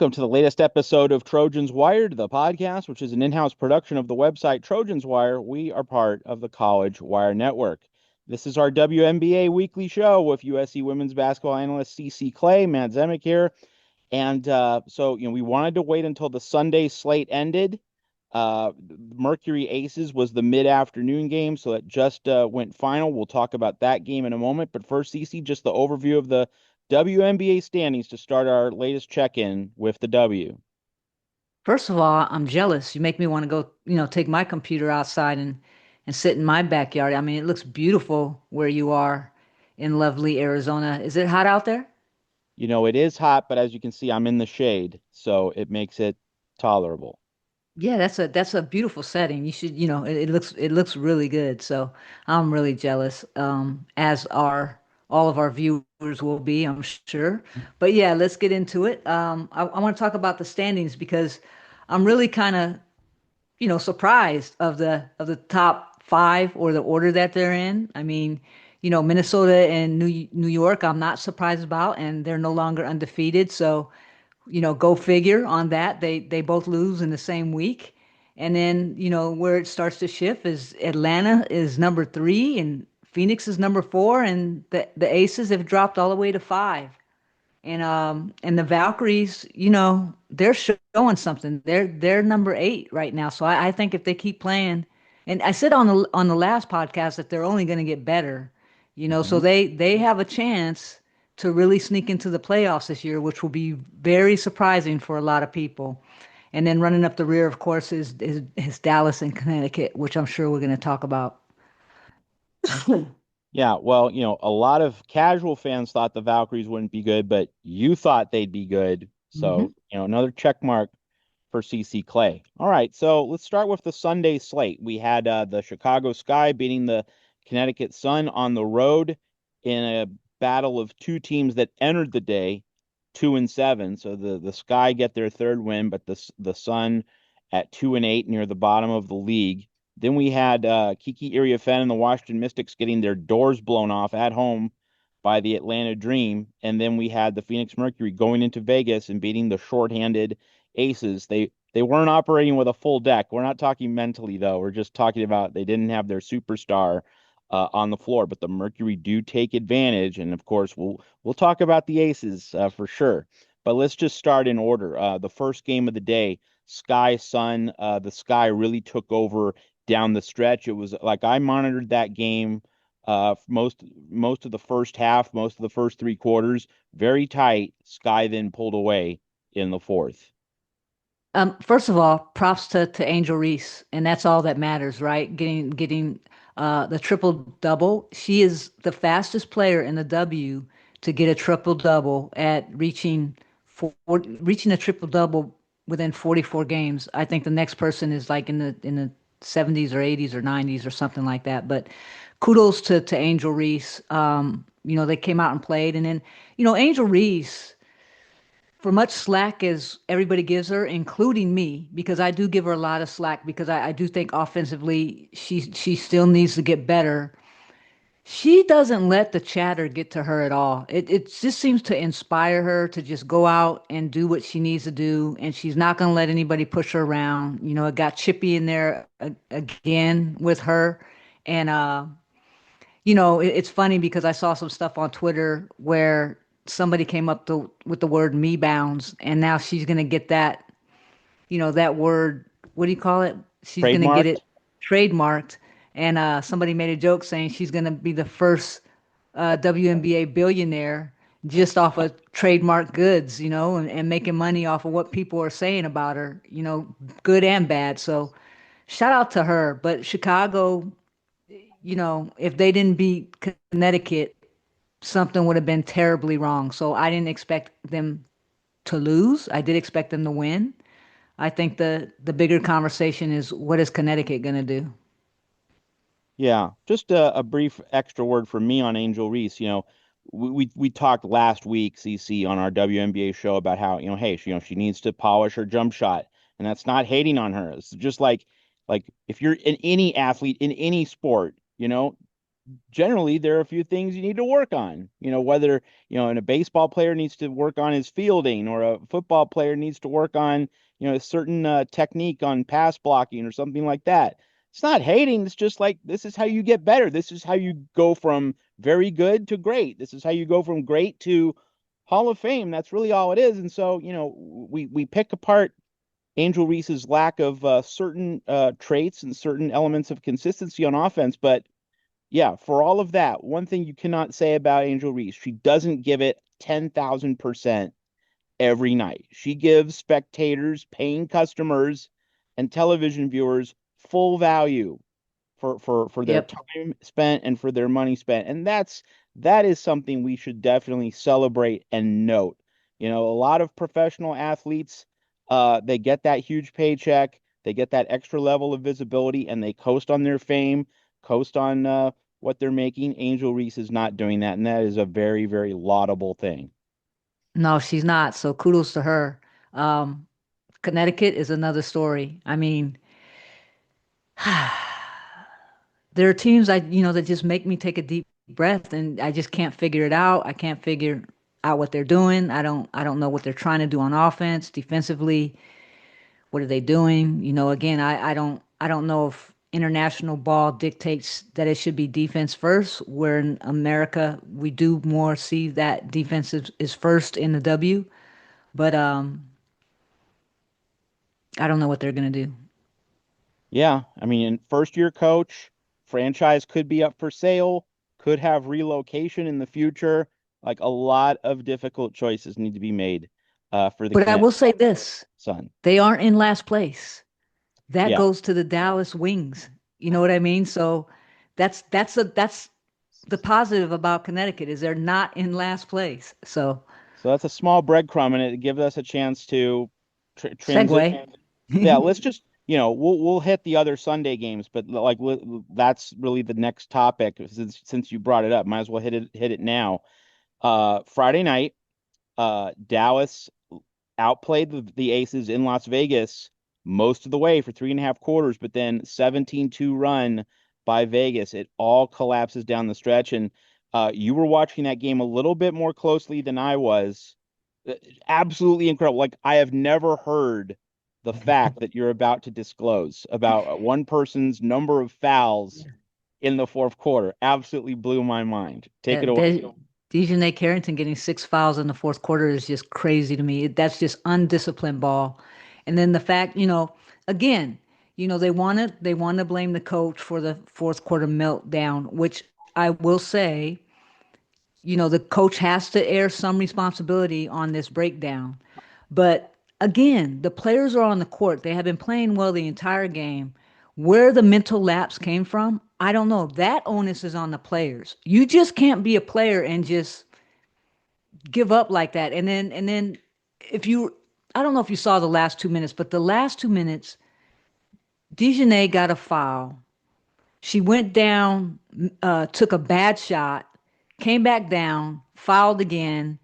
Welcome to the latest episode of Trojans Wired, the podcast, which is an in-house production of the website Trojans Wire. We are part of the College Wire Network. This is our WNBA weekly show with USC women's basketball analyst CC Clay, Matt Zemek here. And we wanted to wait until the Sunday slate ended. Mercury Aces was the mid-afternoon game, so it just went final. We'll talk about that game in a moment. But first, CC, just the overview of the WNBA standings to start our latest check-in with the W. First of all, I'm jealous. You make me want to go, take my computer outside and sit in my backyard. I mean, it looks beautiful where you are in lovely Arizona. Is it hot out there? It is hot, but as you can see, I'm in the shade, so it makes it tolerable. Yeah, that's a beautiful setting. You should, it looks really good. So I'm really jealous. As are all of our viewers will be, I'm sure. But yeah, let's get into it. I want to talk about the standings because I'm really kind of surprised of the top five or the order that they're in. I mean, Minnesota and New York, I'm not surprised about, and they're no longer undefeated. So, go figure on that. They both lose in the same week. And then, where it starts to shift is Atlanta is number three and Phoenix is number four, and the Aces have dropped all the way to five. And the Valkyries, they're showing something. They're number eight right now. So I think if they keep playing, and I said on the last podcast that they're only going to get better, so Mhm. they have a chance to really sneak into the playoffs this year, which will be very surprising for a lot of people. And then running up the rear, of course, is Dallas and Connecticut, which I'm sure we're going to talk about. Yeah, well, a lot of casual fans thought the Valkyries wouldn't be good, but you thought they'd be good. Hmm. So, another check mark for CC Clay. All right, so let's start with the Sunday slate. We had the Chicago Sky beating the Connecticut Sun on the road in a battle of two teams that entered the day 2-7. So the Sky get their third win, but the Sun at 2-8 near the bottom of the league. Then we had Kiki Iriafen and the Washington Mystics getting their doors blown off at home by the Atlanta Dream. And then we had the Phoenix Mercury going into Vegas and beating the shorthanded Aces. They weren't operating with a full deck. We're not talking mentally though. We're just talking about they didn't have their superstar on the floor, but the Mercury do take advantage. And of course, we'll talk about the Aces for sure. But let's just start in order. The first game of the day, Sky Sun. The Sky really took over down the stretch. It was like I monitored that game most of the first half, most of the first three quarters, very tight. Sky then pulled away in the fourth. First of all, props to Angel Reese, and that's all that matters, right? Getting the triple double. She is the fastest player in the W to get a triple double at reaching a triple double within 44 games. I think the next person is like in the 70s or 80s or 90s or something like that. But kudos to Angel Reese. They came out and played, and then Angel Reese, for much slack as everybody gives her, including me, because I do give her a lot of slack because I do think offensively she still needs to get better. She doesn't let the chatter get to her at all. It just seems to inspire her to just go out and do what she needs to do, and she's not going to let anybody push her around. It got chippy in there again with her, and it's funny because I saw some stuff on Twitter where somebody came up with the word "me bounds," and now she's gonna get that, that word. What do you call it? She's gonna get it Trademarked. trademarked. And somebody made a joke saying she's gonna be the first WNBA billionaire just off of trademark goods, and making money off of what people are saying about her, good and bad. So shout out to her. But Chicago, if they didn't beat Connecticut, something would have been terribly wrong. So I didn't expect them to lose. I did expect them to win. I think the bigger conversation is what is Connecticut going to do? Yeah, just a brief extra word from me on Angel Reese. We talked last week, CC, on our WNBA show about how, hey, she needs to polish her jump shot, and that's not hating on her. It's just like if you're in any athlete in any sport, generally there are a few things you need to work on. Whether, and a baseball player needs to work on his fielding, or a football player needs to work on, a certain technique on pass blocking or something like that. It's not hating. It's just like, this is how you get better. This is how you go from very good to great. This is how you go from great to Hall of Fame. That's really all it is. And so, we pick apart Angel Reese's lack of certain traits and certain elements of consistency on offense, but yeah, for all of that, one thing you cannot say about Angel Reese, she doesn't give it 10,000% every night. She gives spectators, paying customers, and television viewers full value for their Yep. time spent and for their money spent. And that is something we should definitely celebrate and note. A lot of professional athletes, they get that huge paycheck, they get that extra level of visibility, and they coast on their fame, coast on what they're making. Angel Reese is not doing that, and that is a very, very laudable thing. No, she's not. So kudos to her. Um, Connecticut is another story. I mean, there are teams that just make me take a deep breath and I just can't figure it out. I can't figure out what they're doing. I don't know what they're trying to do on offense, defensively. What are they doing? Again, I don't know if international ball dictates that it should be defense first, where in America we do more see that defense is first in the W. But I don't know what they're gonna do. Yeah, I mean, first year coach, franchise could be up for sale, could have relocation in the future. Like, a lot of difficult choices need to be made for the But I Connecticut will say this: Sun. they aren't in last place. That Yeah, goes to the Dallas Wings. You know what I mean? So that's the positive about Connecticut is they're not in last place. So so that's a small breadcrumb, and it gives us a chance to transition. segue. Yeah, let's just, we'll hit the other Sunday games, but like, that's really the next topic. Since you brought it up, might as well hit it now. Friday night, Dallas outplayed the Aces in Las Vegas most of the way for 3.5 quarters, but then 17-2 run by Vegas. It all collapses down the stretch. And you were watching that game a little bit more closely than I was. Absolutely incredible. Like, I have never heard the fact that you're about to disclose about one person's number of fouls in the fourth quarter. Absolutely blew my mind. Take it away. Dejanay Carrington getting 6 fouls in the fourth quarter is just crazy to me. That's just undisciplined ball. And then the fact, again, they want to blame the coach for the fourth quarter meltdown, which I will say, the coach has to air some responsibility on this breakdown. But again, the players are on the court. They have been playing well the entire game. Where the mental lapse came from, I don't know. That onus is on the players. You just can't be a player and just give up like that. And then if you I don't know if you saw the last 2 minutes, but the last 2 minutes, Dejanay got a foul. She went down, took a bad shot, came back down, fouled again,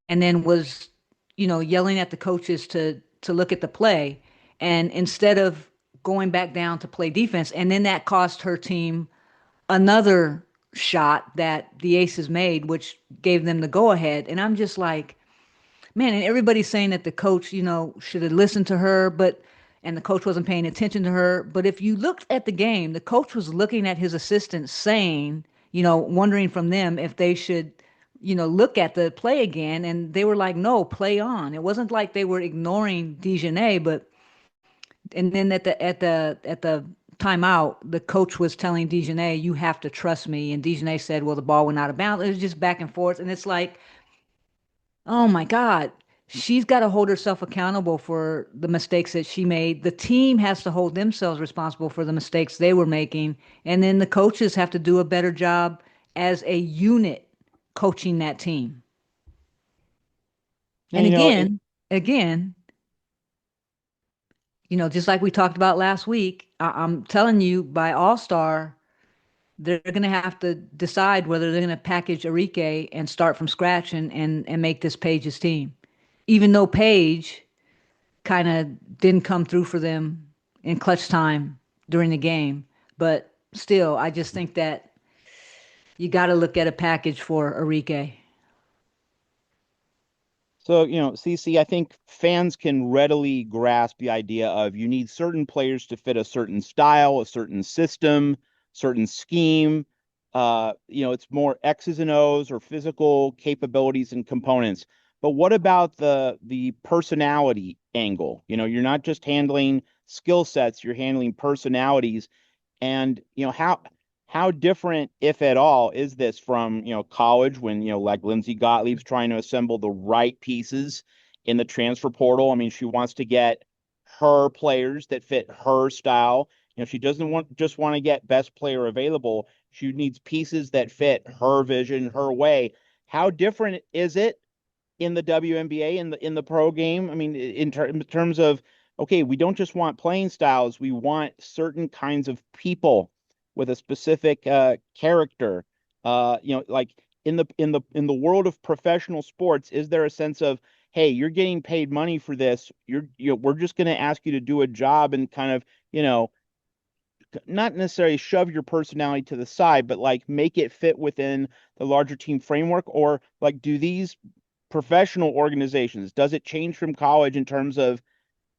and then was, yelling at the coaches to look at the play. And instead of going back down to play defense, and then that cost her team another shot that the Aces made, which gave them the go ahead. And I'm just like, man, and everybody's saying that the coach, should have listened to her, and the coach wasn't paying attention to her. But if you looked at the game, the coach was looking at his assistants saying, wondering from them if they should, look at the play again. And they were like, no, play on. It wasn't like they were ignoring Dejanay, and then at the timeout, the coach was telling Dejanay, you have to trust me. And Dejanay said, well, the ball went out of bounds. It was just back and forth. And it's like, oh my God, she's got to hold herself accountable for the mistakes that she made. The team has to hold themselves responsible for the mistakes they were making. And then the coaches have to do a better job as a unit coaching that team. Yeah, And again, just like we talked about last week, I'm telling you, by All Star, they're going to have to decide whether they're going to package Enrique and start from scratch and make this Page's team. Even though Paige kind of didn't come through for them in clutch time during the game. But still, I just think that. you got to look at a package for Enrique. So, CC, I think fans can readily grasp the idea of you need certain players to fit a certain style, a certain system, certain scheme. It's more X's and O's or physical capabilities and components. But what about the personality angle? You're not just handling skill sets, you're handling personalities. And how different, if at all, is this from college when like Lindsay Gottlieb's trying to assemble the right pieces in the transfer portal? I mean, she wants to get her players that fit her style. She doesn't want to get best player available. She needs pieces that fit her vision, her way. How different is it in the WNBA in the pro game? I mean, in terms of, okay, we don't just want playing styles, we want certain kinds of people with a specific character. Like in the world of professional sports, is there a sense of, hey, you're getting paid money for this. We're just going to ask you to do a job and kind of, not necessarily shove your personality to the side, but like make it fit within the larger team framework? Or like, do these professional organizations, does it change from college in terms of,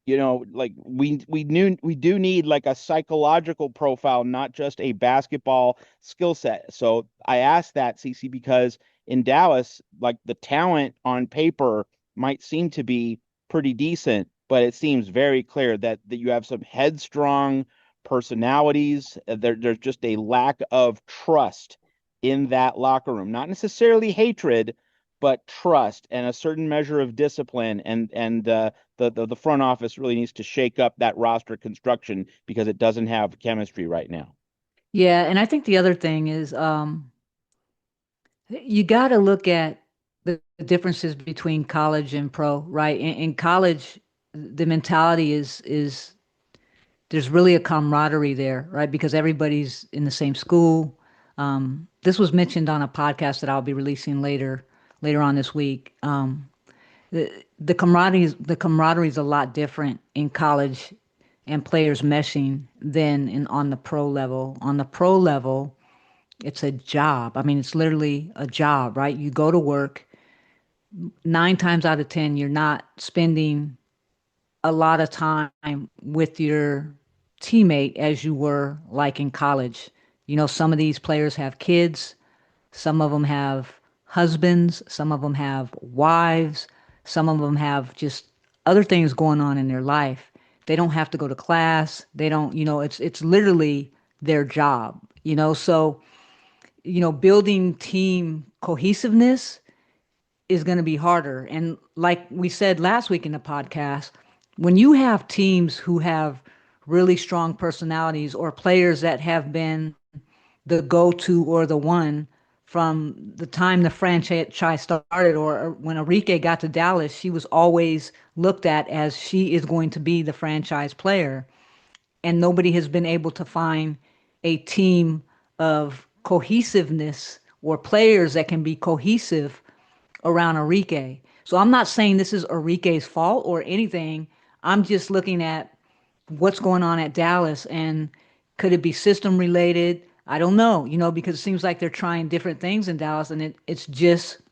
like we do need like a psychological profile, not just a basketball skill set? So I asked that, CC, because in Dallas, like the talent on paper might seem to be pretty decent, but it seems very clear that you have some headstrong personalities. There's just a lack of trust in that locker room, not necessarily hatred, but trust and a certain measure of discipline. And the front office really needs to shake up that roster construction because it doesn't have chemistry right now. Yeah, and I think the other thing is you got to look at the differences between college and pro, right? In college, the mentality is there's really a camaraderie there, right? Because everybody's in the same school. This was mentioned on a podcast that I'll be releasing later on this week. The camaraderie is a lot different in college and players meshing than on the pro level. On the pro level, it's a job. I mean, it's literally a job, right? You go to work. 9 times out of 10, you're not spending a lot of time with your teammate as you were like in college. Some of these players have kids, some of them have husbands, some of them have wives, some of them have just other things going on in their life. They don't have to go to class. They don't, it's literally their job, so, building team cohesiveness is going to be harder. And like we said last week in the podcast, when you have teams who have really strong personalities or players that have been the go-to or the one from the time the franchise started, or when Enrique got to Dallas, she was always looked at as she is going to be the franchise player. And nobody has been able to find a team of cohesiveness or players that can be cohesive around Enrique. So I'm not saying this is Enrique's fault or anything. I'm just looking at what's going on at Dallas, and could it be system related? I don't know, because it seems like they're trying different things in Dallas, and it's just,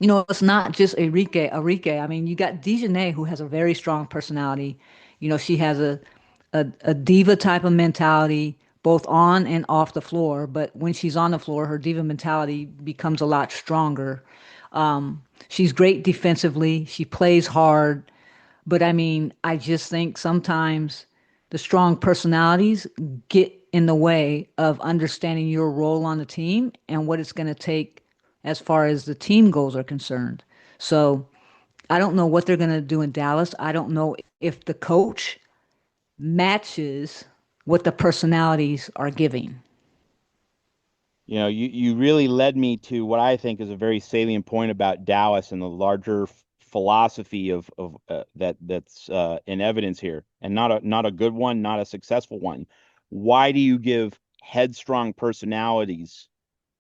it's not just Enrique. I mean, you got Dejanay, who has a very strong personality. She has a diva type of mentality, both on and off the floor. But when she's on the floor, her diva mentality becomes a lot stronger. She's great defensively. She plays hard. But I mean, I just think sometimes the strong personalities get in the way of understanding your role on the team and what it's going to take as far as the team goals are concerned. So I don't know what they're going to do in Dallas. I don't know if the coach matches what the personalities are giving. You really led me to what I think is a very salient point about Dallas and the larger philosophy of that's in evidence here, and not a good one, not a successful one. Why do you give headstrong personalities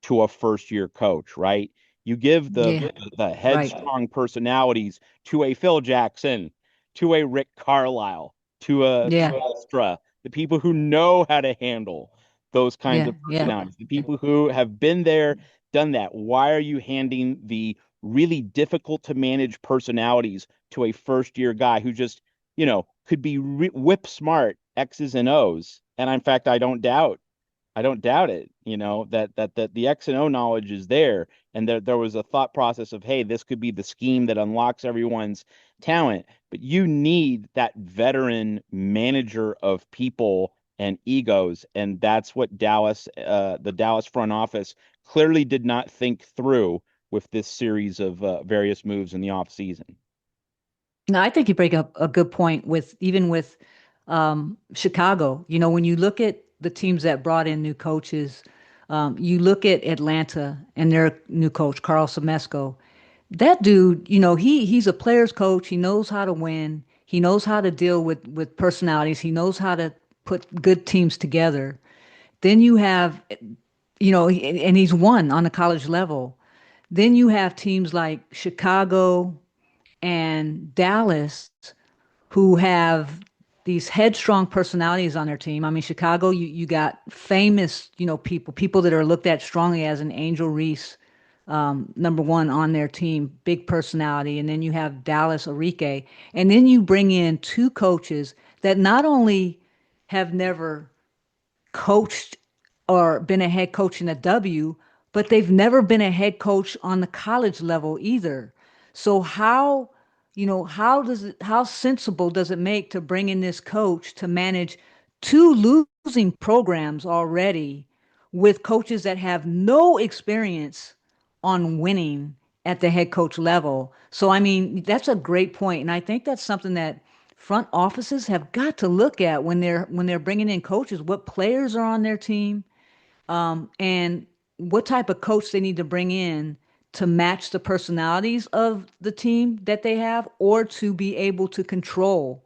to a first year coach, right? You give the Yeah, the right. headstrong personalities to a Phil Jackson, to a Rick Carlisle, to a Yeah. Stra, the people who know how to handle those kinds Yeah, of yeah. personalities, the people who have been there, done that. Why are you handing the really difficult to manage personalities to a first year guy who just, could be whip smart X's and O's? And in fact, I don't doubt it, that the X and O knowledge is there, and there was a thought process of, hey, this could be the scheme that unlocks everyone's talent, but you need that veteran manager of people and egos, and that's what the Dallas front office clearly did not think through with this series of various moves in the offseason. No, I think you bring up a good point with even with Chicago. You know, when you look at the teams that brought in new coaches, you look at Atlanta and their new coach, Carl Semesco. That dude, he's a player's coach. He knows how to win. He knows how to deal with personalities. He knows how to put good teams together. Then you have, and he's won on the college level. Then you have teams like Chicago and Dallas who have these headstrong personalities on their team. I mean, Chicago, you got famous, people that are looked at strongly as an Angel Reese, number one on their team, big personality. And then you have Dallas Enrique. And then you bring in two coaches that not only have never coached or been a head coach in a W, but they've never been a head coach on the college level either. So how sensible does it make to bring in this coach to manage two losing programs already with coaches that have no experience on winning at the head coach level? So, I mean, that's a great point, and I think that's something that front offices have got to look at when they're bringing in coaches. What players are on their team, and what type of coach they need to bring in to match the personalities of the team that they have, or to be able to control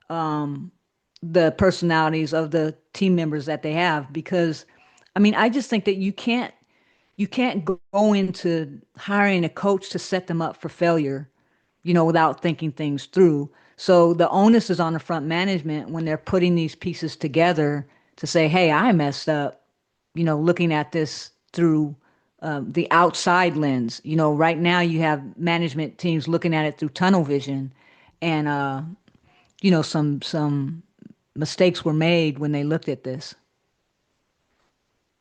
the personalities of the team members that they have. Because, I mean, I just think that you can't go into hiring a coach to set them up for failure, without thinking things through. So the onus is on the front management when they're putting these pieces together to say, hey, I messed up, looking at this through the outside lens. Right now you have management teams looking at it through tunnel vision, and some mistakes were made when they looked at this.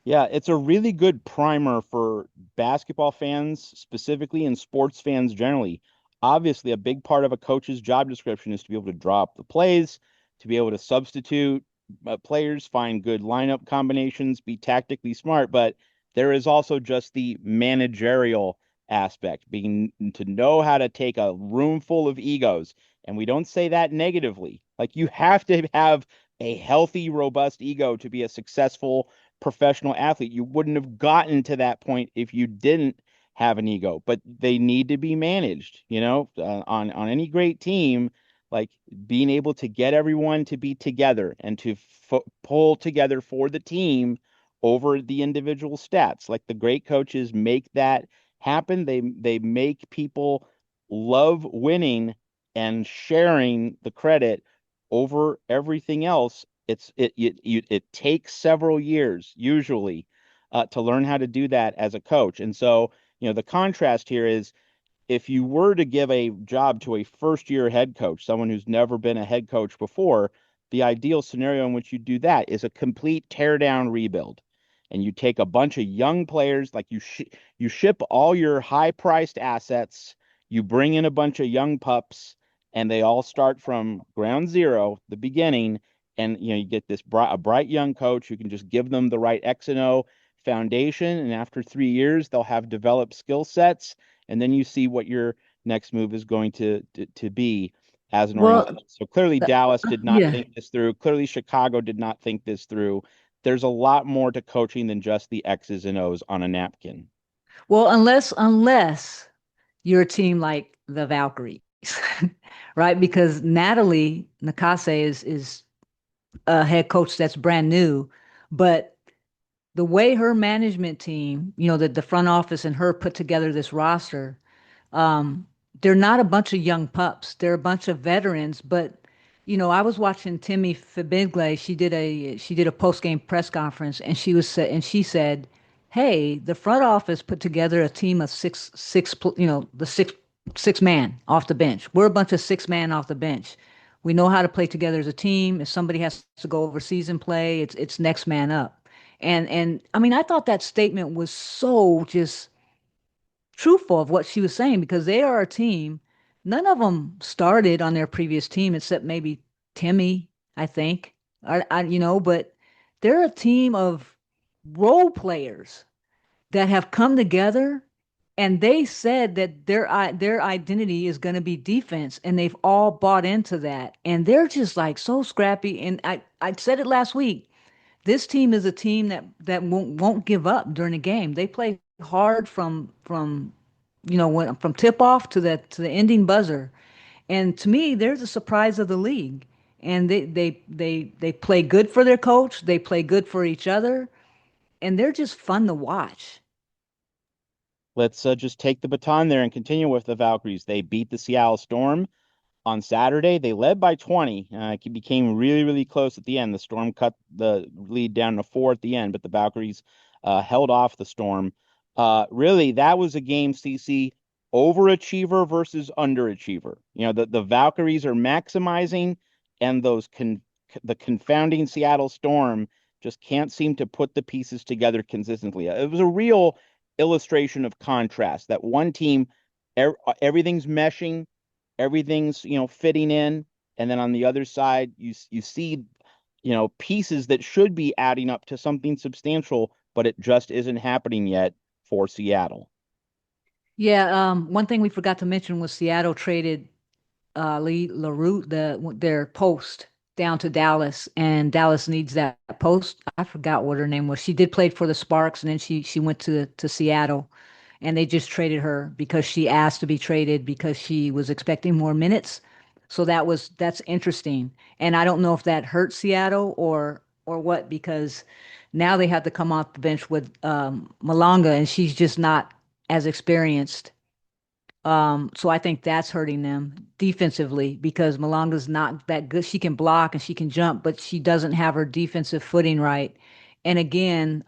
Yeah, it's a really good primer for basketball fans specifically and sports fans generally. Obviously, a big part of a coach's job description is to be able to draw up the plays, to be able to substitute players, find good lineup combinations, be tactically smart, but there is also just the managerial aspect, being to know how to take a room full of egos. And we don't say that negatively. Like you have to have a healthy, robust ego to be a successful professional athlete. You wouldn't have gotten to that point if you didn't have an ego, but they need to be managed, on any great team, like being able to get everyone to be together and to pull together for the team over the individual stats. Like the great coaches make that happen. They make people love winning and sharing the credit over everything else. It takes several years usually to learn how to do that as a coach. And so, the contrast here is if you were to give a job to a first year head coach, someone who's never been a head coach before, the ideal scenario in which you do that is a complete tear down rebuild. And you take a bunch of young players, like you ship all your high priced assets, you bring in a bunch of young pups, and they all start from ground zero, the beginning. And you get this a bright young coach who can just give them the right X and O foundation. And after 3 years, they'll have developed skill sets, and then you see what your next move is going to be as an Well, organization. So clearly Dallas did not yeah. think this through. Clearly Chicago did not think this through. There's a lot more to coaching than just the X's and O's on a napkin. Well, unless you're a team like the Valkyries, right? Because Natalie Nakase is a head coach that's brand new, but the way her management team, the front office and her put together this roster, um, they're not a bunch of young pups. They're a bunch of veterans, but I was watching Timmy Fabigle. She did a post game press conference, and she said, "Hey, the front office put together a team of the six man off the bench. We're a bunch of six man off the bench. We know how to play together as a team. If somebody has to go over season play, it's next man up." And I mean, I thought that statement was so just truthful of what she was saying because they are a team. None of them started on their previous team except maybe Timmy, I think. But they're a team of role players that have come together, and they said that their identity is going to be defense, and they've all bought into that, and they're just like so scrappy. And I said it last week. This team is a team that won't give up during the game. They play hard from tip off to the ending buzzer. And to me, they're the surprise of the league. And they play good for their coach. They play good for each other, and they're just fun to watch. Let's just take the baton there and continue with the Valkyries. They beat the Seattle Storm on Saturday. They led by 20. It became really, really close at the end. The Storm cut the lead down to 4 at the end, but the Valkyries held off the Storm. Really, that was a game, CC, overachiever versus underachiever. The Valkyries are maximizing, and the confounding Seattle Storm just can't seem to put the pieces together consistently. It was a real illustration of contrast. That one team, everything's meshing, everything's fitting in, and then on the other side you see pieces that should be adding up to something substantial, but it just isn't happening yet for Seattle. Yeah, one thing we forgot to mention was Seattle traded Lee LaRue, their post down to Dallas, and Dallas needs that post. I forgot what her name was. She did play for the Sparks, and then she went to Seattle, and they just traded her because she asked to be traded because she was expecting more minutes. So that's interesting, and I don't know if that hurt Seattle or what because now they have to come off the bench with Malanga, and she's just not as experienced, so I think that's hurting them defensively because Malanga's not that good. She can block and she can jump, but she doesn't have her defensive footing right. And again,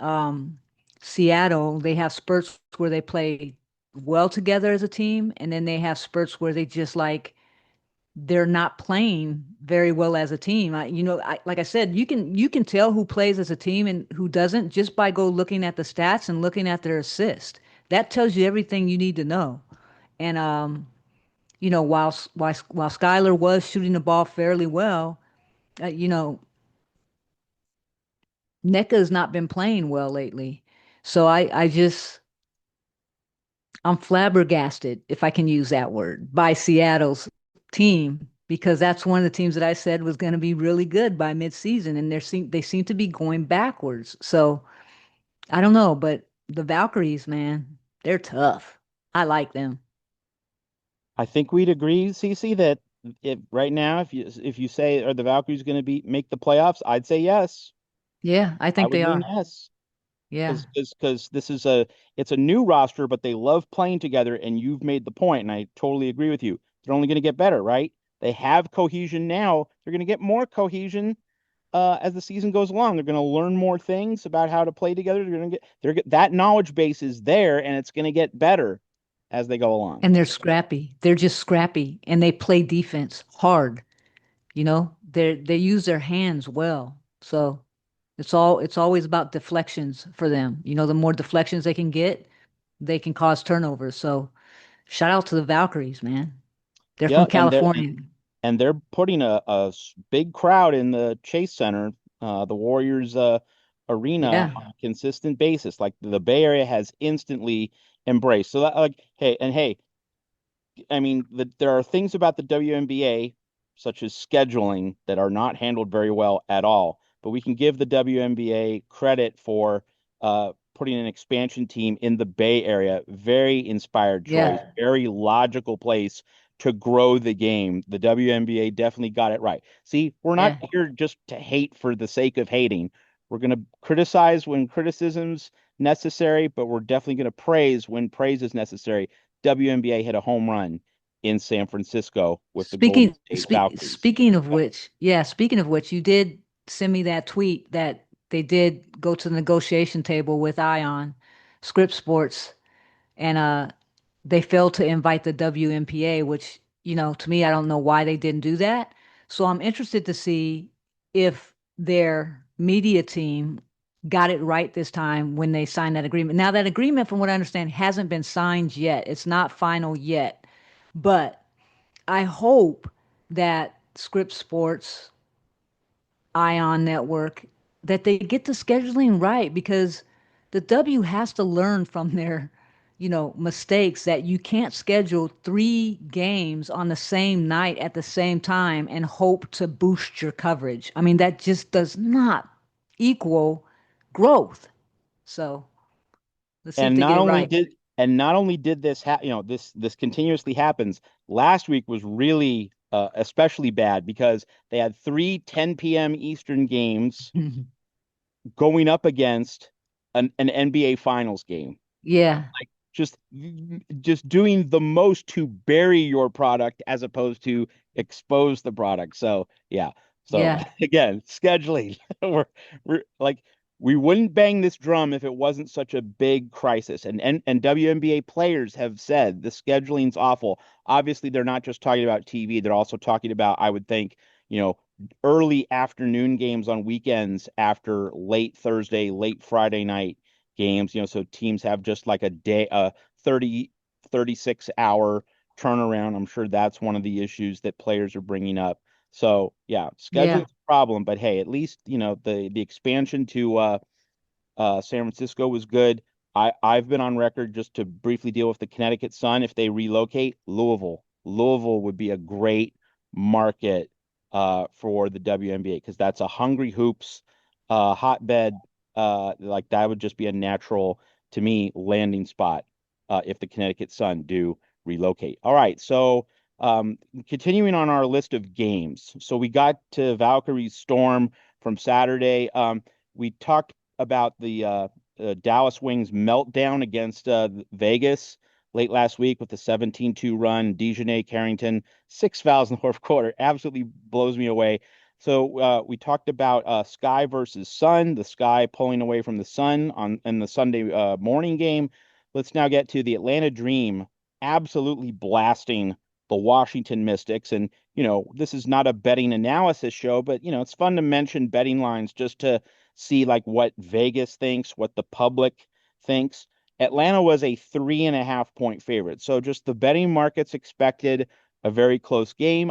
Seattle, they have spurts where they play well together as a team, and then they have spurts where they just like they're not playing very well as a team. Like I said, you can tell who plays as a team and who doesn't just by go looking at the stats and looking at their assist. That tells you everything you need to know. And while Skylar was shooting the ball fairly well, uh, you know, NECA has not been playing well lately. So I'm flabbergasted, if I can use that word, by Seattle's team because that's one of the teams that I said was going to be really good by midseason, and they seem to be going backwards. So I don't know, but the Valkyries, man, they're tough. I like them. I think we'd agree, Cece, that if right now, if you say are the Valkyries going to be make the playoffs, I'd say yes. Yeah, I I think would they lean are. yes. Yeah. Because this is it's a new roster, but they love playing together, and you've made the point, and I totally agree with you. They're only going to get better, right? They have cohesion now. They're going to get more cohesion as the season goes along. They're going to learn more things about how to play together. That knowledge base is there, and it's going to get better as they go along. And they're scrappy. They're just scrappy and they play defense hard. They use their hands well. So it's always about deflections for them. The more deflections they can get, they can cause turnovers. So shout out to the Valkyries, man. They're from Yeah, California. and they're putting a big crowd in the Chase Center, the Warriors arena Yeah. on a consistent basis. Like the Bay Area has instantly embraced. So that, like, hey, I mean, there are things about the WNBA, such as scheduling, that are not handled very well at all. But we can give the WNBA credit for putting an expansion team in the Bay Area. Very inspired choice, Yeah. very logical place to grow the game. The WNBA definitely got it right. See, we're not Yeah. here just to hate for the sake of hating. We're going to criticize when criticism's necessary, but we're definitely going to praise when praise is necessary. WNBA hit a home run in San Francisco with the Golden State Falcons. Speaking of which, yeah, speaking of which, you did send me that tweet that they did go to the negotiation table with Ion, Script Sports, and they failed to invite the WNPA, which, to me, I don't know why they didn't do that. So I'm interested to see if their media team got it right this time when they signed that agreement. Now, that agreement, from what I understand, hasn't been signed yet. It's not final yet, but I hope that Script Sports, Ion Network, that they get the scheduling right because the W has to learn from their, mistakes that you can't schedule three games on the same night at the same time and hope to boost your coverage. I mean, that just does not equal growth. So let's see if And they not get it only right. did and not only did this continuously happens. Last week was really especially bad because they had three 10 p.m. Eastern games going up against an NBA Finals game. Yeah, Like just just doing the most to bury your product as opposed to expose the product. So yeah. So yeah, again, scheduling. We're like we wouldn't bang this drum if it wasn't such a big crisis. And WNBA players have said the scheduling's awful. Obviously, they're not just talking about TV, they're also talking about, I would think, you know, early afternoon games on weekends after late Thursday, late Friday night games, so teams have just like a day, 30, 36 hour turnaround. I'm sure that's one of the issues that players are bringing up. So yeah, yeah. scheduling's a problem, but hey, at least, the expansion to San Francisco was good. I've been on record just to briefly deal with the Connecticut Sun. If they relocate, Louisville would be a great market for the WNBA because that's a hungry hoops hotbed. Like that would just be a natural to me landing spot if the Connecticut Sun do relocate. All right, so um, continuing on our list of games, so we got to Valkyrie's Storm from Saturday. We talked about the Dallas Wings meltdown against Vegas late last week with the 17-2 run. Dejanay Carrington, six fouls in the fourth quarter. Absolutely blows me away. So we talked about Sky versus Sun, the Sky pulling away from the Sun on in the Sunday morning game. Let's now get to the Atlanta Dream absolutely blasting the Washington Mystics. And, this is not a betting analysis show, but, it's fun to mention betting lines just to see like what Vegas thinks, what the public thinks. Atlanta was a 3.5 point favorite. So just the betting markets expected a very close game.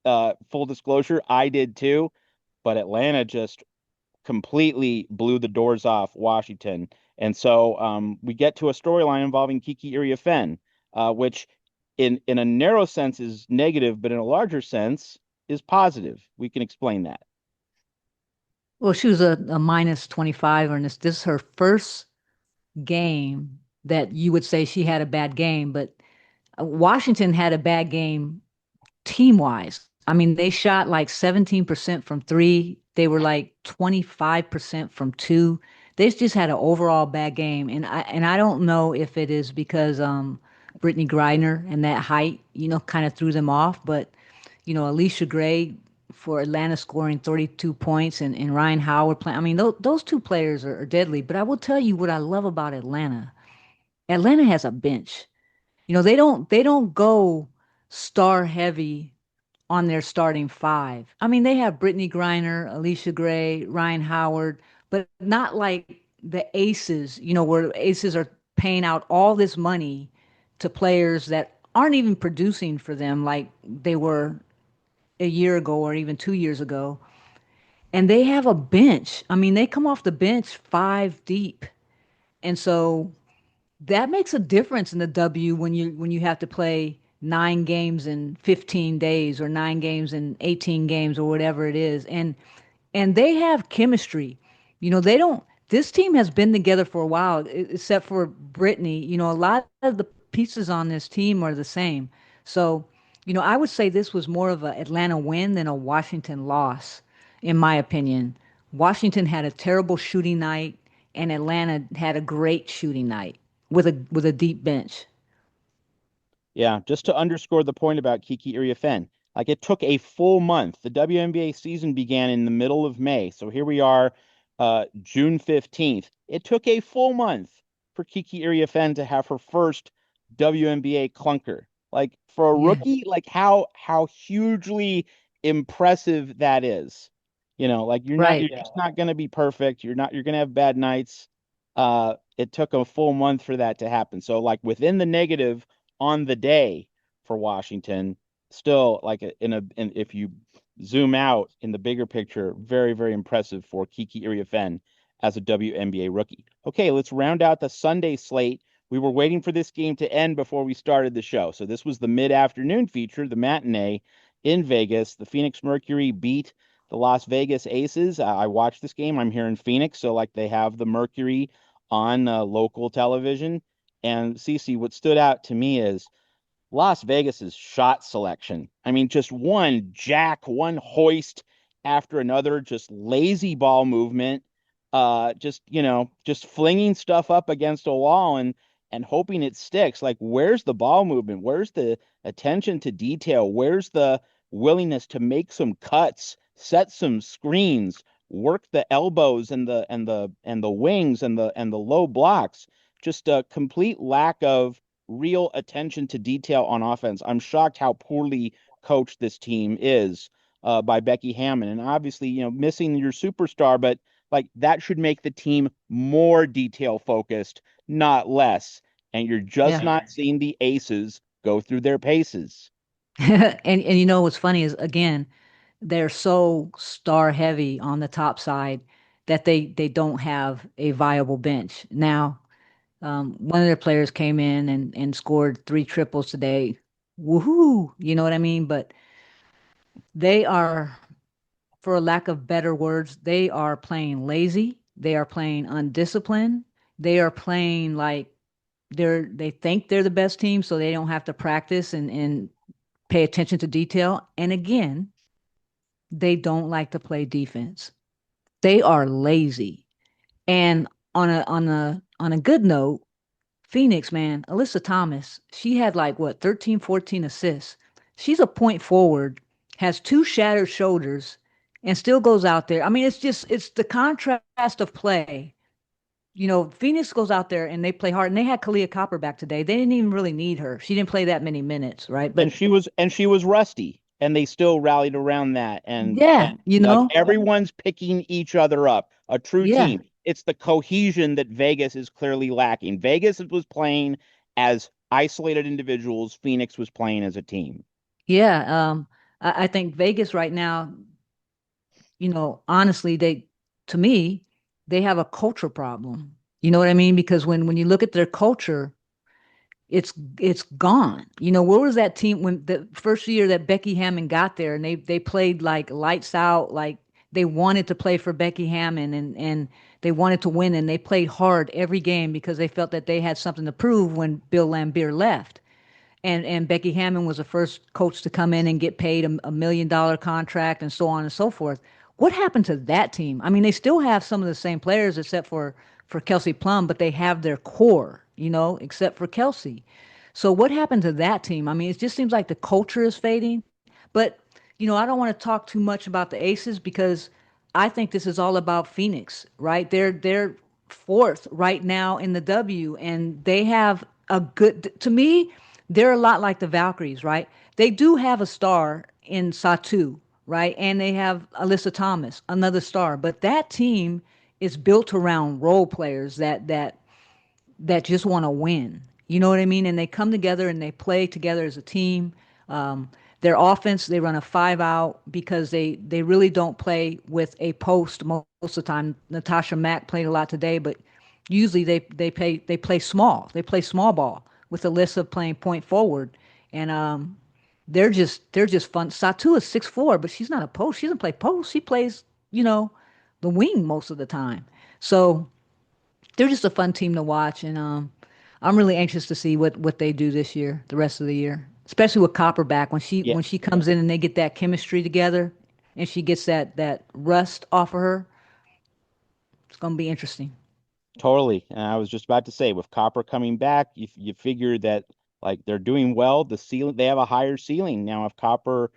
Full disclosure, I did too, but Atlanta just completely blew the doors off Washington. And so we get to a storyline involving Kiki Iriafen, which in a narrow sense is negative, but in a larger sense is positive. We can explain that. Well, she was a minus 25, and this is her first game that you would say she had a bad game, but Washington had a bad game team wise. I mean, they shot like 17% from three. They were like 25% from two. They just had an overall bad game. And I don't know if it is because Brittany Griner and that height, kind of threw them off. But, Alicia Gray for Atlanta scoring 32 points and Ryan Howard playing. I mean, those two players are deadly. But I will tell you what I love about Atlanta. Atlanta has a bench. They don't go star heavy on their starting five. I mean, they have Brittany Griner, Alicia Gray, Ryan Howard, but not like the aces, where aces are paying out all this money to players that aren't even producing for them like they were a year ago or even 2 years ago. And they have a bench. I mean, they come off the bench five deep. And so that makes a difference in the W when you have to play 9 games in 15 days or 9 games in 18 games or whatever it is. And they have chemistry. They don't this team has been together for a while, except for Brittany. A lot of the pieces on this team are the same. So, I would say this was more of a Atlanta win than a Washington loss, in my opinion. Washington had a terrible shooting night, and Atlanta had a great shooting night with a deep bench. Yeah, just to underscore the point about Kiki Iriafen, like it took a full month. The WNBA season began in the middle of May. So here we are, June 15th. It took a full month for Kiki Iriafen to have her first WNBA clunker. Like for a Yeah, rookie, like how hugely impressive that is. Like you're right. just not going to be perfect. You're going to have bad nights. It took a full month for that to happen. So like within the negative on the day for Washington. Still, like if you zoom out in the bigger picture, very, very impressive for Kiki Iriafen as a WNBA rookie. Okay, let's round out the Sunday slate. We were waiting for this game to end before we started the show. So this was the mid-afternoon feature, the matinee in Vegas. The Phoenix Mercury beat the Las Vegas Aces. I watched this game. I'm here in Phoenix, so like they have the Mercury on local television. And Cece, what stood out to me is Las Vegas's shot selection. I mean, just one jack, one hoist after another, just lazy ball movement, just flinging stuff up against a wall and hoping it sticks. Like, where's the ball movement? Where's the attention to detail? Where's the willingness to make some cuts, set some screens, work the elbows and the wings and the low blocks? Just a complete lack of real attention to detail on offense. I'm shocked how poorly coached this team is by Becky Hammond. And obviously, missing your superstar, but like that should make the team more detail focused, not less. And you're just Yeah. not seeing the aces go through their paces. And you know what's funny is again, they're so star heavy on the top side that they don't have a viable bench. Now, one of their players came in and scored three triples today. Woohoo! You know what I mean? But they are, for a lack of better words, they are playing lazy. They are playing undisciplined. They are playing like they think they're the best team, so they don't have to practice and pay attention to detail. And again, they don't like to play defense. They are lazy. And on a good note, Phoenix, man, Alyssa Thomas, she had like what, 13, 14 assists. She's a point forward, has two shattered shoulders, and still goes out there. I mean, it's the contrast of play. Phoenix goes out there and they play hard, and they had Kalia Copper back today. They didn't even really need her. She didn't play that many minutes, right? And But she was rusty, and they still rallied around that. And yeah, like everyone's picking each other up. A true yeah, team. It's the cohesion that Vegas is clearly lacking. Vegas was playing as isolated individuals. Phoenix was playing as a team. yeah. I think Vegas right now, honestly, to me, they have a culture problem. You know what I mean? Because when you look at their culture, it's it's gone. Where was that team when the first year that Becky Hammond got there and they played like lights out, like they wanted to play for Becky Hammond and they wanted to win and they played hard every game because they felt that they had something to prove when Bill Lambier left. And Becky Hammond was the first coach to come in and get paid $1 million contract and so on and so forth. What happened to that team? I mean, they still have some of the same players except for Kelsey Plum, but they have their core, except for Kelsey. So what happened to that team? I mean, it just seems like the culture is fading. But I don't want to talk too much about the Aces because I think this is all about Phoenix, right? They're fourth right now in the W, and they have a good. To me, they're a lot like the Valkyries, right? They do have a star in Satu, right? And they have Alyssa Thomas, another star. But that team is built around role players that just want to win. You know what I mean? And they come together and they play together as a team. Um, their offense, they run a five out because they really don't play with a post most of the time. Natasha Mack played a lot today, but usually they play small. They play small ball with Alyssa playing point forward, and they're just fun. Satu is 6'4", but she's not a post. She doesn't play post. She plays you know the wing most of the time. So they're just a fun team to watch, and I'm really anxious to see what they do this year, the rest of the year, especially with Copper back when she Yeah, when she comes in and they get that chemistry together, and she gets that rust off of her. It's gonna be interesting. totally. And I was just about to say, with Copper coming back, you figure that Like they're doing well. The ceiling, they have a higher ceiling now if Copper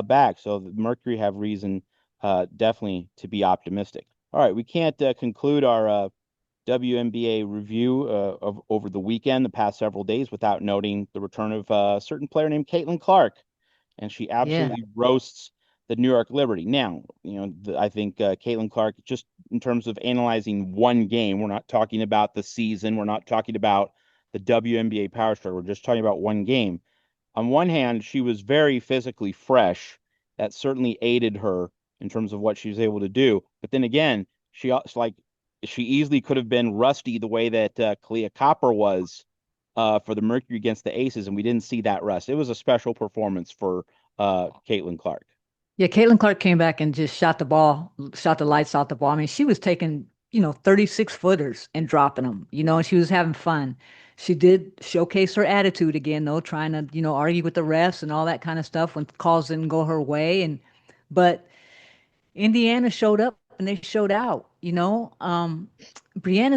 back. So the Mercury have reason definitely to be optimistic. All right, we can't conclude our WNBA review of over the weekend, the past several days, without noting the return of a certain player named Caitlin Clark, and she Yeah. absolutely roasts the New York Liberty. Now, I think Caitlin Clark, just in terms of analyzing one game, we're not talking about the season, we're not talking about the WNBA Power Struggle, we're just talking about one game. On one hand, she was very physically fresh. That certainly aided her in terms of what she was able to do. But then again, she easily could have been rusty the way that Kalia Copper was for the Mercury against the Aces, and we didn't see that rust. It was a special performance for Caitlin Clark. Yeah, Caitlin Clark came back and just shot the ball, shot the lights out the ball. I mean, she was taking, 36 footers and dropping them, and she was having fun. She did showcase her attitude again, though, trying to, argue with the refs and all that kind of stuff when calls didn't go her way. But Indiana showed up and they showed out, Brianna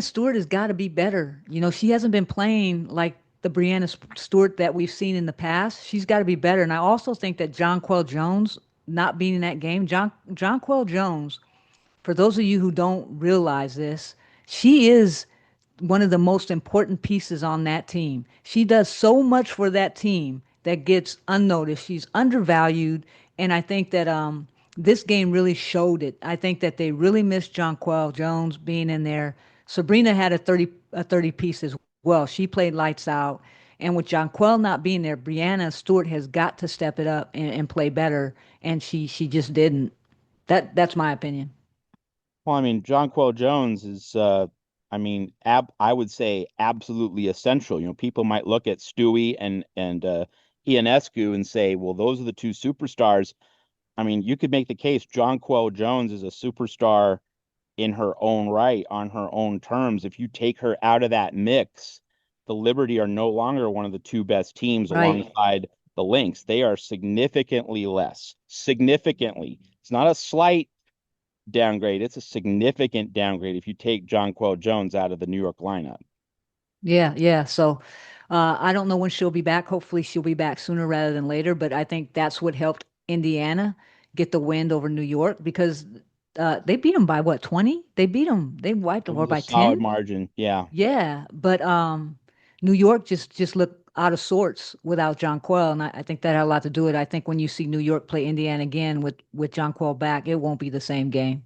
Stewart has got to be better. She hasn't been playing like the Stewart that we've seen in the past. She's got to be better. And I also think that Jonquel Jones not being in that game, Jonquel Jones, for those of you who don't realize this, she is one of the most important pieces on that team. She does so much for that team that gets unnoticed. She's undervalued, and I think that this game really showed it. I think that they really missed Jonquel Jones being in there. Sabrina had a 30 piece as well. She played lights out. And with Jonquel not being there, Brianna Stewart has got to step it up and play better, and she just didn't. That's my opinion. Well, I mean, Jonquel Jones is, I mean, I would say absolutely essential. People might look at Stewie and Ionescu and say, well, those are the two superstars. I mean, you could make the case Jonquel Jones is a superstar in her own right, on her own terms. If you take her out of that mix, the Liberty are no longer one of the two best teams Right. alongside the Lynx. They are significantly less. Significantly. It's not a slight downgrade. It's a significant downgrade if you take Jonquel Jones out of the New York lineup. Yeah, yeah. So I don't know when she'll be back. Hopefully, she'll be back sooner rather than later. But I think that's what helped Indiana get the win over New York because they beat them by what, 20? They beat them. They wiped It them or was a by solid 10. margin. Yeah. Yeah, but New York just looked out of sorts without John Quell, and I think that had a lot to do with it. I think when you see New York play Indiana again with John Quell back, it won't be the same game.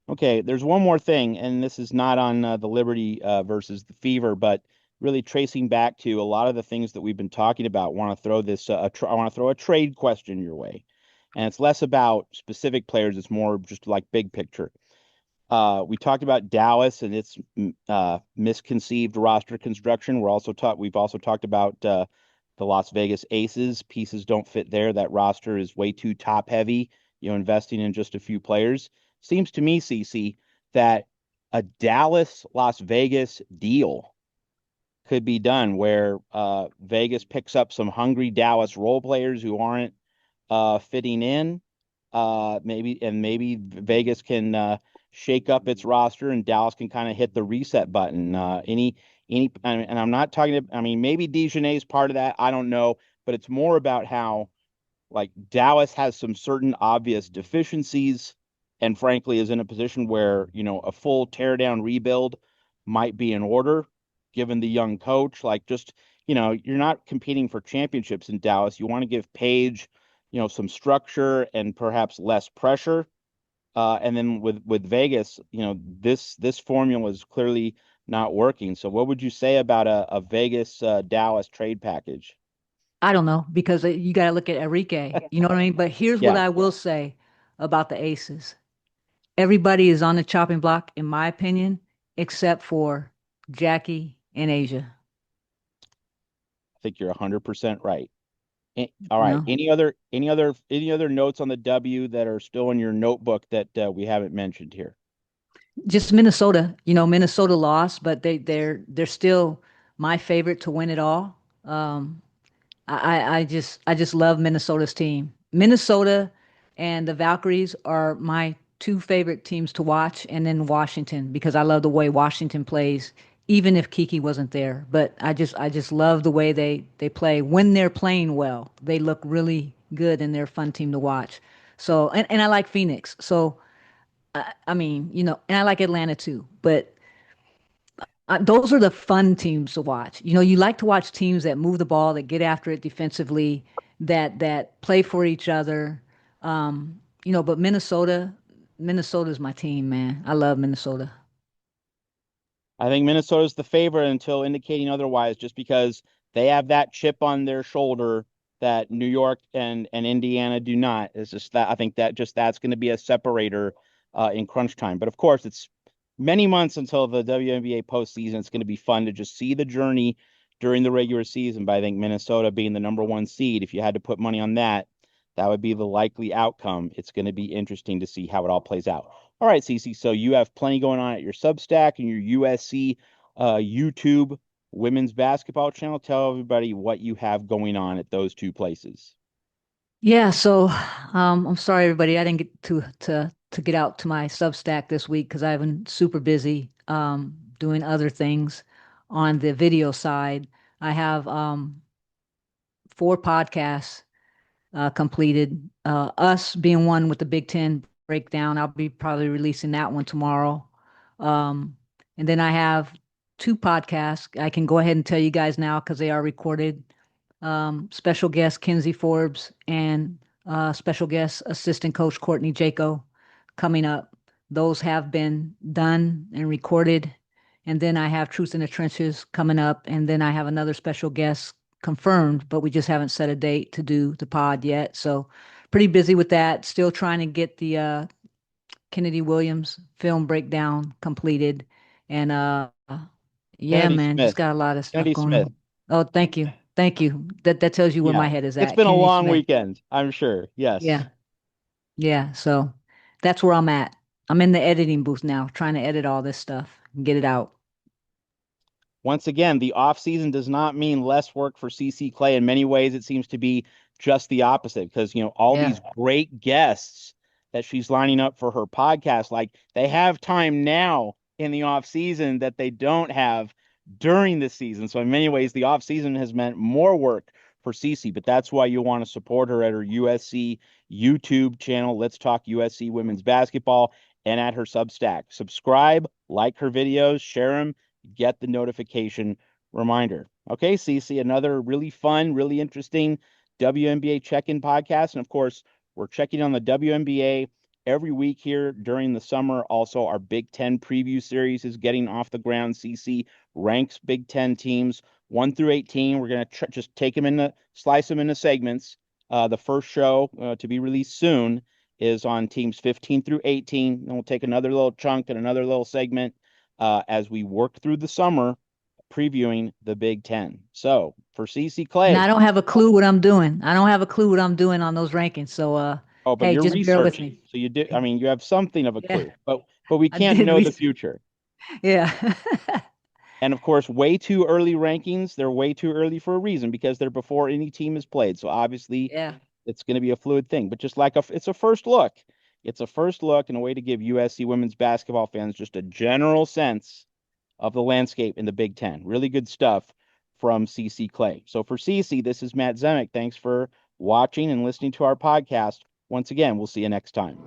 Okay, there's one more thing, and this is not on the Liberty versus the Fever, but really tracing back to a lot of the things that we've been talking about. Want to throw this? I want to throw a trade question your way, and it's less about specific players. It's more just like big picture. We talked about Dallas and its misconceived roster construction. We've also talked about the Las Vegas Aces. Pieces don't fit there. That roster is way too top heavy. Investing in just a few players. Seems to me, CC, that a Dallas Las Vegas deal could be done where Vegas picks up some hungry Dallas role players who aren't fitting in. Maybe Vegas can shake up its roster and Dallas can kind of hit the reset button. And I'm not talking. I mean, maybe Dejanay is part of that. I don't know, but it's more about how like Dallas has some certain obvious deficiencies and frankly is in a position where, a full teardown rebuild might be in order given the young coach. Like just, you're not competing for championships in Dallas. You want to give Paige, some structure and perhaps less pressure. And then with Vegas, this formula is clearly not working. So what would you say about a Vegas Dallas trade package? I don't know because you got to look at Enrique. You know what I mean? But here's what Yeah, I will say about the Aces. Everybody is on the chopping block, in my opinion, except for Jackie and Asia. I think you're 100% right. All You right. know, Any other notes on the W that are still in your notebook that we haven't mentioned here? just Minnesota. Minnesota lost, but they're still my favorite to win it all. Um, I just love Minnesota's team. Minnesota and the Valkyries are my two favorite teams to watch, and then Washington because I love the way Washington plays even if Kiki wasn't there. But I just love the way they play when they're playing well. They look really good and they're a fun team to watch. So and I like Phoenix. So I mean, and I like Atlanta too. But those are the fun teams to watch. You like to watch teams that move the ball, that get after it defensively, that play for each other. But Minnesota's my team, man. I love Minnesota. I think Minnesota's the favorite until indicating otherwise, just because they have that chip on their shoulder that New York and Indiana do not. It's just that I think that's going to be a separator in crunch time. But of course, it's many months until the WNBA postseason. It's going to be fun to just see the journey during the regular season. But I think Minnesota being the number one seed, if you had to put money on that, that would be the likely outcome. It's going to be interesting to see how it all plays out. All right, Cece. So you have plenty going on at your Substack and your USC YouTube women's basketball channel. Tell everybody what you have going on at those two places. Yeah, so I'm sorry everybody, I didn't get to get out to my Substack this week because I've been super busy doing other things on the video side. I have 4 podcasts completed. Us being one with the Big Ten breakdown. I'll be probably releasing that one tomorrow. Um, and then I have 2 podcasts. I can go ahead and tell you guys now because they are recorded. Special guest Kinsey Forbes and special guest assistant coach Courtney Jaco coming up. Those have been done and recorded. And then I have Truth in the Trenches coming up. And then I have another special guest confirmed, but we just haven't set a date to do the pod yet. So pretty busy with that. Still trying to get the Kennedy Williams film breakdown completed. And yeah, Kennedy man, just Smith. got a lot of stuff Kennedy going Smith. on. Oh, thank you. Thank you. That tells you where Yeah. my head is It's at. been a Kennedy long Smith. weekend, I'm sure. Yes. Yeah. Yeah. So that's where I'm at. I'm in the editing booth now, trying to edit all this stuff and get it out. Once again, the off season does not mean less work for CC Clay. In many ways, it seems to be just the opposite because, all Yeah. these great guests that she's lining up for her podcast, like they have time now in the off season that they don't have during the season. So in many ways, the off season has meant more work for CC, but that's why you want to support her at her USC YouTube channel. Let's talk USC women's basketball and at her Substack. Subscribe, like her videos, share them, get the notification reminder. Okay, Cece, another really fun, really interesting WNBA check-in podcast. And of course, we're checking on the WNBA every week here during the summer. Also, our Big Ten preview series is getting off the ground. CC ranks Big Ten teams 1 through 18. We're going to just slice them into segments. The first show to be released soon is on teams 15 through 18. Then we'll take another little chunk and another little segment as we work through the summer previewing the Big Ten. So for CC And Clay, I don't have a clue what I'm doing. I don't have a clue what I'm doing on those rankings. So oh, but hey, you're just bear with researching, me. so you do. I mean, you have something of a Yeah, clue, but we I can't did know the research. future. Yeah. And of course, way too early rankings. They're way too early for a reason because they're before any team is played. So obviously, Yeah. it's going to be a fluid thing. But just like it's a first look. It's a first look and a way to give USC women's basketball fans just a general sense of the landscape in the Big Ten. Really good stuff from CC Clay. So for CC, this is Matt Zemek. Thanks for watching and listening to our podcast. Once again, we'll see you next time.